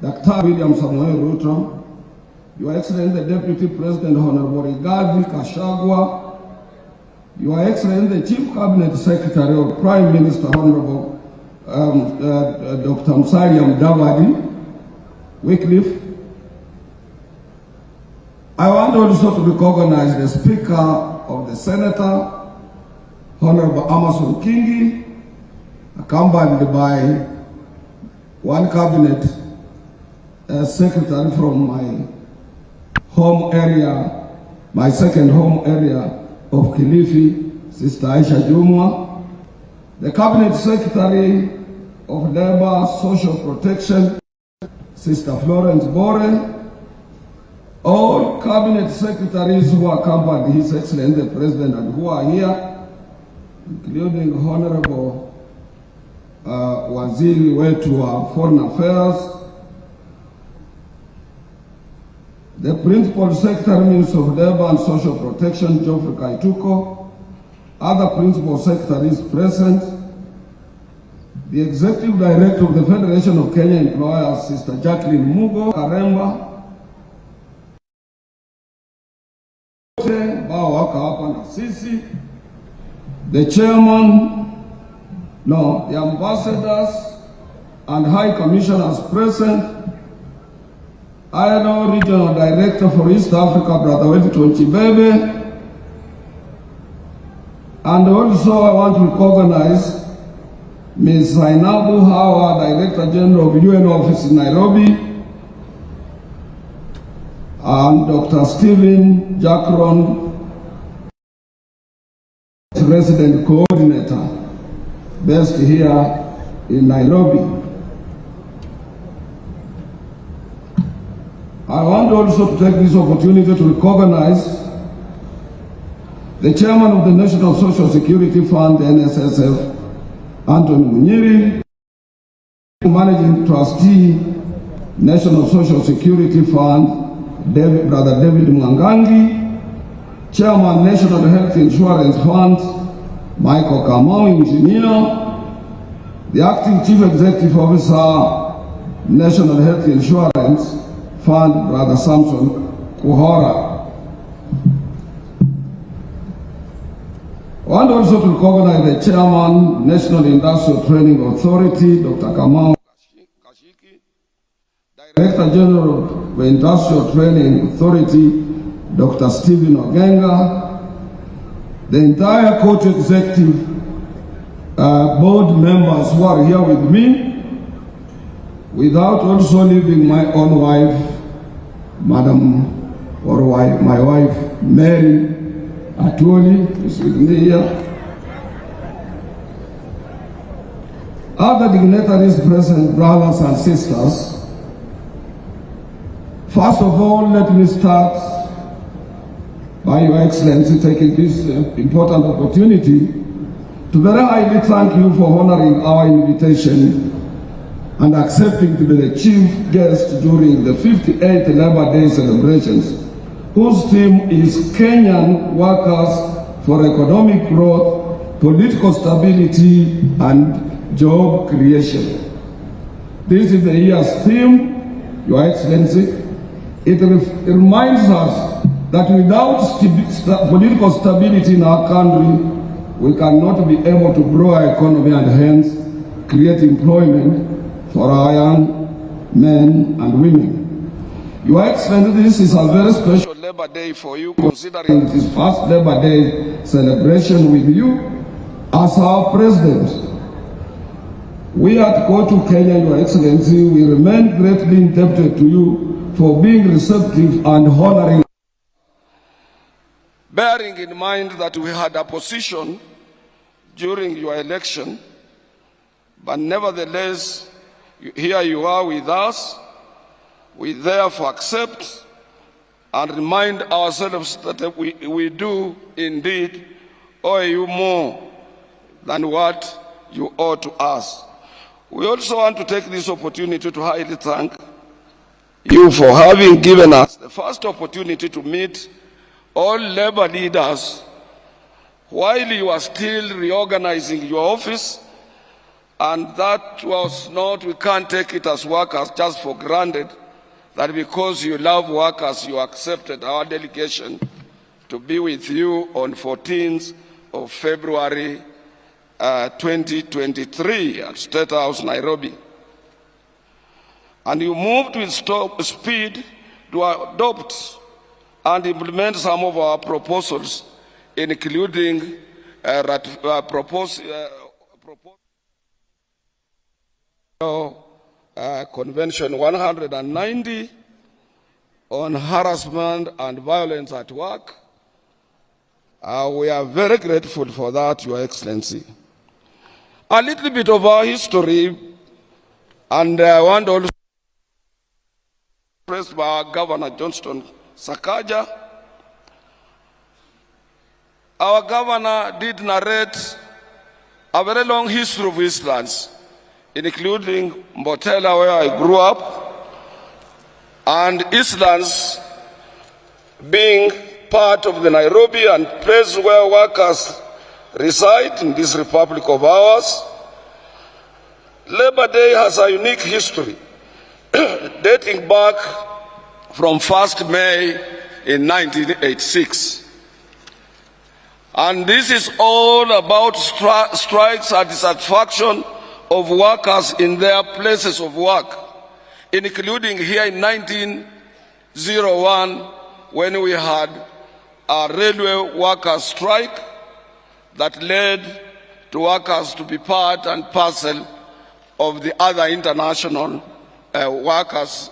Dr. William Samuel Ruto, Your Excellency the Deputy President Honorable Rigathi Gachagua, Your Excellency the Chief Cabinet Secretary of Prime Minister Honorable Dr. Musalia Mudavadi, Wycliffe. I want also to recognize the Speaker of the Senator, Honorable Amason Kingi, accompanied by one Cabinet Secretary from my home area, my second home area of Kilifi, Sister Aisha Jumwa, the Cabinet Secretary of Labor Social Protection, Sister Florence Bore, all Cabinet Secretaries who accompanied His Excellency the President and who are here, including Honorable Waziri wetu wa Foreign Affairs, the Principal Secretary Minister of Labor and Social Protection, Geoffrey Kaituko, other Principal Secretaries present, the Executive Director of the Federation of Kenya Employers, Sister Jacqueline Mugo Karemba, the Chairman, the Ambassadors and High Commissioners present, ILO Regional Director for East Africa, Brother Wellington Chibebe, and also I want to recognize Ms. Zainabu Hawa, Director General of UN Office in Nairobi, and Dr. Stephen Jackron, Resident Coordinator, based here in Nairobi. I want also to take this opportunity to recognize the Chairman of the National Social Security Fund, NSSF, Anthony Munyiri, Managing Trustee, National Social Security Fund, Brother David Mwangangi, Chairman, National Health Insurance Fund, Michael Kamau, Engineer, the Acting Chief Executive Officer, National Health Insurance Fund, Brother Samson Kuhora. I want also to recognize the Chairman, National Industrial Training Authority, Dr. Kamau Kashiki, Director General of the Industrial Training Authority, Dr. Stephen Ogenga, the entire Court Executive Board members who are here with me, without also leaving my own wife, my wife, Mary Atwoli, is with me here. Other dignitaries present, brothers and sisters. First of all, let me start by Your Excellency taking this important opportunity to very highly thank you for honoring our invitation and accepting to be the chief guest during the 58th Labor Day celebrations, whose theme is Kenyan Workers for Economic Growth, Political Stability and Job Creation. This is the year's theme, Your Excellency. It reminds us that without political stability in our country, we cannot be able to grow our economy and hence create employment for our young men and women. Your Excellency, this is a very special Labor Day for you, considering it is first Labor Day celebration with you as our President. We at Kotu Kenya, Your Excellency, we remain greatly indebted to you for being receptive and honoring. Bearing in mind that we had opposition during your election, but nevertheless, here you are with us. We therefore accept and remind ourselves that we do indeed owe you more than what you owe to us. We also want to take this opportunity to highly thank you for having given us the first opportunity to meet all labor leaders while you are still reorganizing your office And that was not, we can't take it as workers just for granted, that because you love workers, you accepted our delegation to be with you on 14th of February 2023 at State House, Nairobi. And you moved with speed to adopt and implement some of our proposals, including Convention 190 on harassment and violence at work. We are very grateful for that, Your Excellency. A little bit of our history, and I want also expressed by our Governor Johnston Sakaja. Our governor did narrate a very long history of Eastlands, including Mbotela, where I grew up, and Eastlands being part of the Nairobi and place where workers reside in this republic of ours. Labor Day has a unique history dating back from 1st May in 1986. And this is all about strikes and dissatisfaction of workers in their places of work, including here in 1901 when we had a railway workers' strike that led to workers to be part and parcel of the other international workers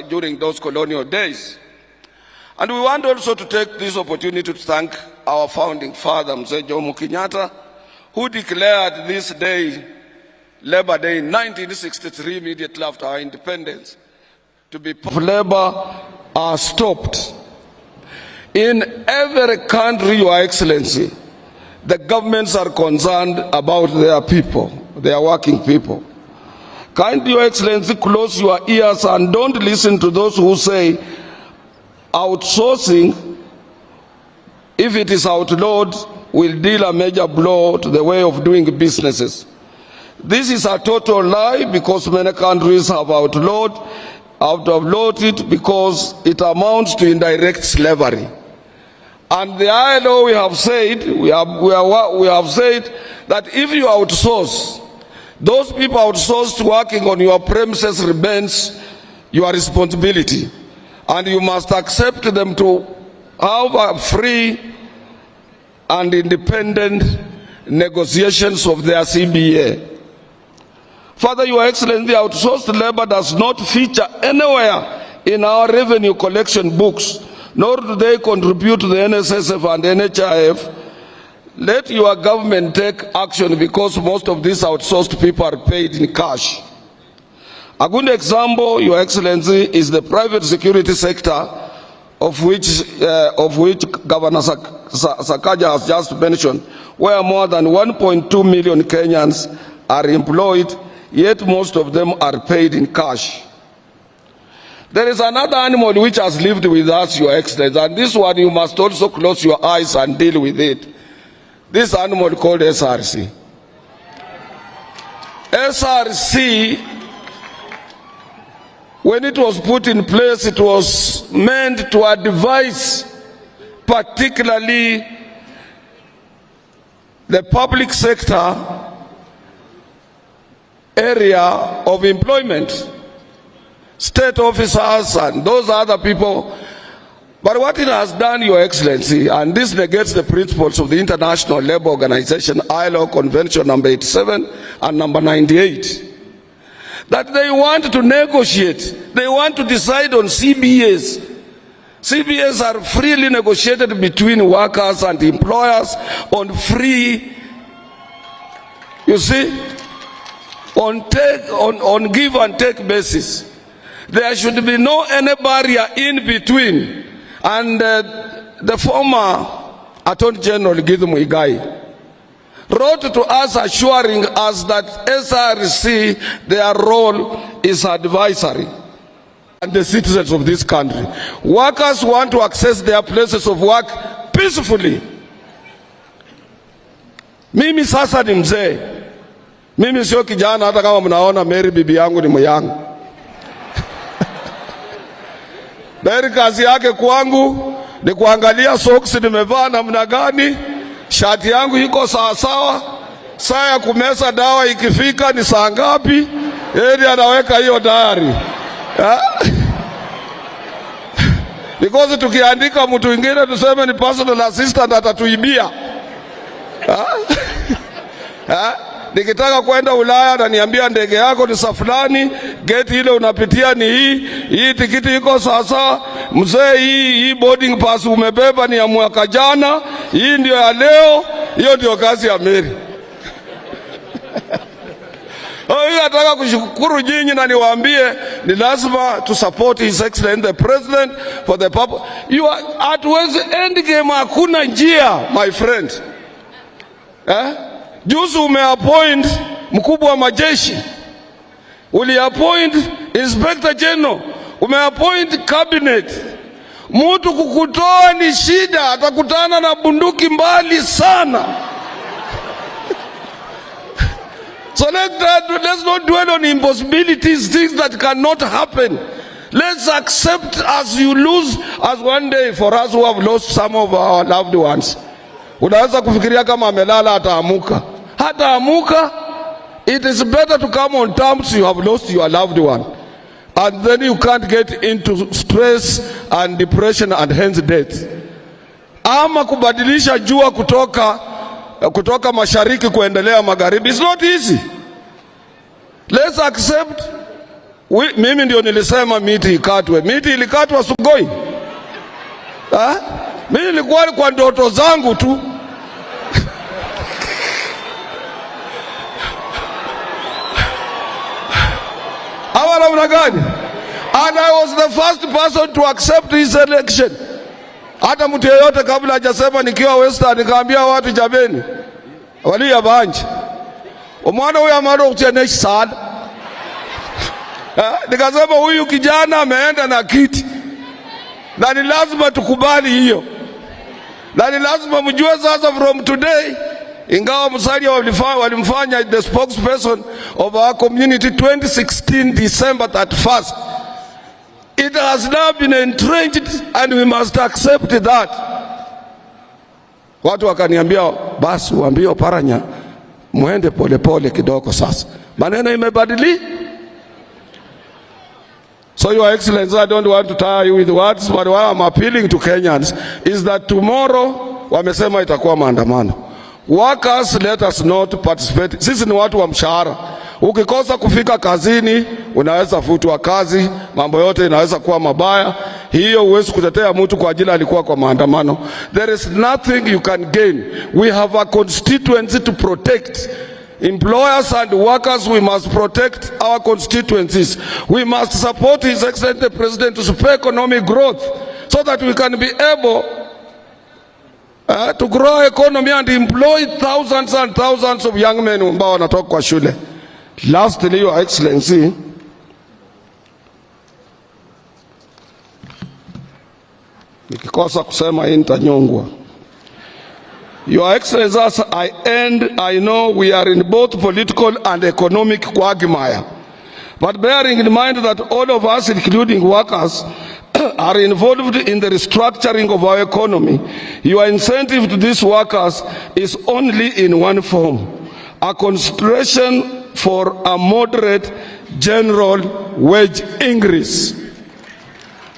during those colonial days. And we want also to take this opportunity to thank our founding father, Mzee Jomo Kenyatta, who declared this day, Labor Day, in 1963, immediately after our independence, to be labor are stopped. In every country, Your Excellency, the governments are concerned about their people, their working people. Kindly, Your Excellency, close your ears and don't listen to those who say outsourcing, if it is outlawed, will deal a major blow to the way of doing businesses. This is a total lie, because many countries have outlawed it because it amounts to indirect slavery. And the ILO, we have said that if you outsource, those people outsourced working on your premises remains your responsibility. And you must accept them to have a free and independent negotiations of their CBA. Further, Your Excellency, outsourced labor does not feature anywhere in our revenue collection books, nor do they contribute to the NSSF and NHIF. Let your government take action, because most of these outsourced people are paid in cash. A good example, Your Excellency, is the private security sector, of which Governor Sakaja has just mentioned, where more than 1.2 million Kenyans are employed, yet most of them are paid in cash. There is another animal which has lived with us, Your Excellency, and this one you must also close your eyes and deal with it. This animal called SRC. SRC, when it was put in place, it was meant to advise particularly the public sector area of employment, state officers and those other people. But what it has done, Your Excellency, and this negates the principles of the International Labour Organization, ILO Convention number 87 and number 98, that they want to negotiate, they want to decide on CBAs. CBAs are freely negotiated between workers and employers on free, you see, on give and take basis. There should be no any barrier in between. And the former Attorney General Githu Muigai wrote to us assuring us that SRC, their role is advisory, and the citizens of this country. Workers want to access their places of work peacefully. Mimi sasa ni mzee, Mimi sio kijana, hata kama mnaona Mary bibi yangu ni myangu. Mary kazi yake kwangu ni kuangalia socks nimevaa namna gani, shati yangu iko sawa sawa, saa ya kumeza dawa ikifika ni saa ngapi, yeye anaweka hiyo diary. Because tukiandika mtu mwingine tuseme ni personal assistant atatuibia. Nikitaka kwenda Ulaya na niambia ndege yako ni safulani, gate ile unapitia ni hii tikiti iko sasa, mzee hii boarding pass umebeba ni ya mwaka jana, hii ndio ya leo. Hiyo ndio kazi ya Mary. Nataka kushukuru nyinyi na niwaambie ni lazima to support His Excellency the President for the purpose. You are at end game, hakuna njia my friend. Juzi umeappoint mkubwa wa majeshi, uliappoint Inspector General, umeappoint cabinet. Mtu kukutoa ni shida, atakutana na bunduki mbali sana. So let's not dwell on impossibilities, things that cannot happen. Let's accept as you lose, as one day for us who have lost some of our loved ones. Unaweza kufikiria kama amelala ataamuka. Hataamuka. It is better to come on terms you have lost your loved one. And then you can't get into stress and depression and hence death. Ama kubadilisha jua kutoka mashariki kuendelea magharibi. It's not easy. Let's accept. Mimi ndio nilisema miti ikatwe. Miti ilikatwa Sugoi. Mimi nilikuwa kwa ndoto zangu tu. Awala unagani? And I was the first person to accept his election. Hata mtu yeyote kabla hajasema nikiwa Western nikaambia watu jabeni. Wali ya banji. Omwana huyu amaro kucheneshi sana. Nikasema huyu kijana ameenda na kiti. Na ni lazima tukubali hiyo. Na ni lazima mjue sasa from today, ingawa Musalia walimfanya the spokesperson of our community 2016 December 31st. It has now been entrenched and we must accept that. Watu wakaniambia basi uambie Oparanya muende pole kidogo sasa. Maneno imebadili. So Your Excellency, I don't want to tire you with words, but what I'm appealing to Kenyans is that tomorrow wamesema itakuwa maandamano. Workers, let us not participate. Sisi ni watu wa mshahara. Ukikosa kufika kazini, unaweza futwa kazi, mambo yote inaweza kuwa mabaya. Hiyo huwezi kutetea mtu kwa ajili alikuwa kwa maandamano. There is nothing you can gain. We have a constituency to protect. Employers and workers, we must protect our constituencies. We must support His Excellency the President to spur economic growth so that we can be able to grow economy and employ thousands and thousands of young men ambao wanatoka kwa shule. Lastly, Your Excellency, nikikosa kusema nitanyongwa. Your Excellency, as I end, I know we are in both political and economic quagmire. But bearing in mind that all of us, including workers, are involved in the restructuring of our economy, your incentive to these workers is only in one form: a consideration for a moderate general wage increase.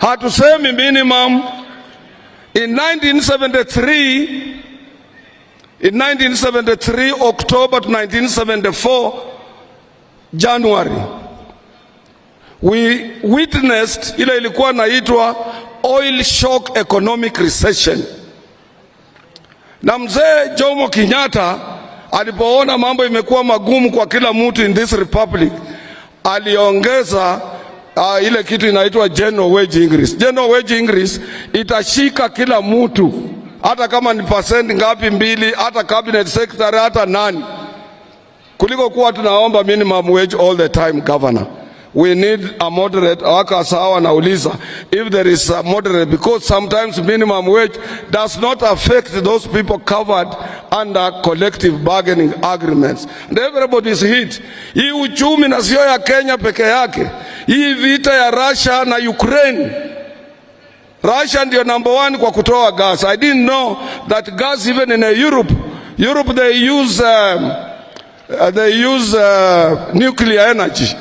Hatusemi minimum. In 1973, October to 1974, January, we witnessed ile ilikuwa naitwa oil shock economic recession. Na mzee Jomo Kenyatta alipoona mambo imekuwa magumu kwa kila mtu in this republic, aliongeza ile kitu inaitwa general wage increase. General wage increase itashika kila mtu, hata kama ni percent ngapi mbili, hata cabinet secretary, hata nani, kuliko kuwa tunaomba minimum wage all the time. Governor, we need a moderate. Wakasawa nauliza if there is a moderate, because sometimes minimum wage does not affect those people covered under collective bargaining agreements. And everybody is hit. Hii uchumi na sio ya Kenya peke yake. Hii vita ya Russia na Ukraine. Russia ndio number 1 kwa kutoa gas. I didn't know that gas even in Europe they use nuclear energy.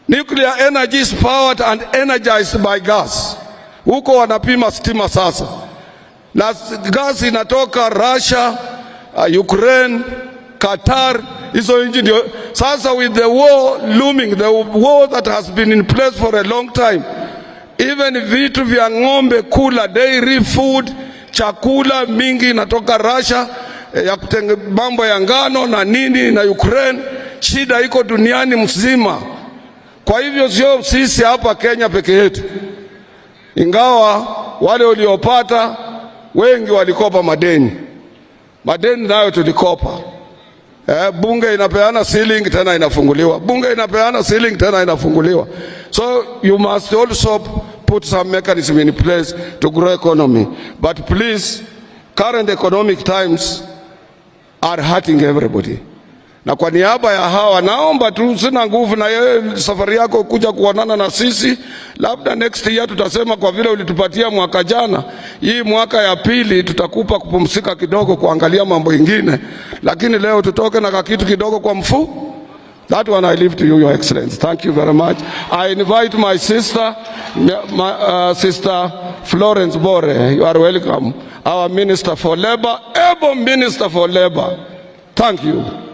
Nuclear energy is powered and energized by gas. Huko wanapima stima sasa. Na gas inatoka Russia, Ukraine, Qatar, hizo nchi ndio. Sasa with the war looming, the war that has been in place for a long time, even vitu vya ng'ombe kula, dairy food, chakula mingi inatoka Russia, ya kutenge mambo ya ngano na nini na Ukraine. Shida iko duniani mzima. Kwa hivyo sio sisi hapa Kenya peke yetu. Ingawa wale waliopata wengi walikopa madeni. Madeni nayo tulikopa. Bunge inapeana ceiling tena inafunguliwa. Bunge inapeana ceiling tena inafunguliwa. So you must also put some mechanism in place to grow economy. But please, current economic times are hurting everybody. Na kwa niaba ya hawa naomba tu, sina nguvu na safari yako kuja kuonana na sisi. Labda next year tutasema kwa vile ulitupatia mwaka jana, hii mwaka ya pili tutakupa kupumzika kidogo kuangalia mambo ingine. Lakini leo tutoke na kitu kidogo kwa mfu. That one I leave to you, Your Excellency. Thank you very much. I invite my sister, Sister Florence Bore. You are welcome. Our Minister for Labor, able Minister for Labor. Thank you.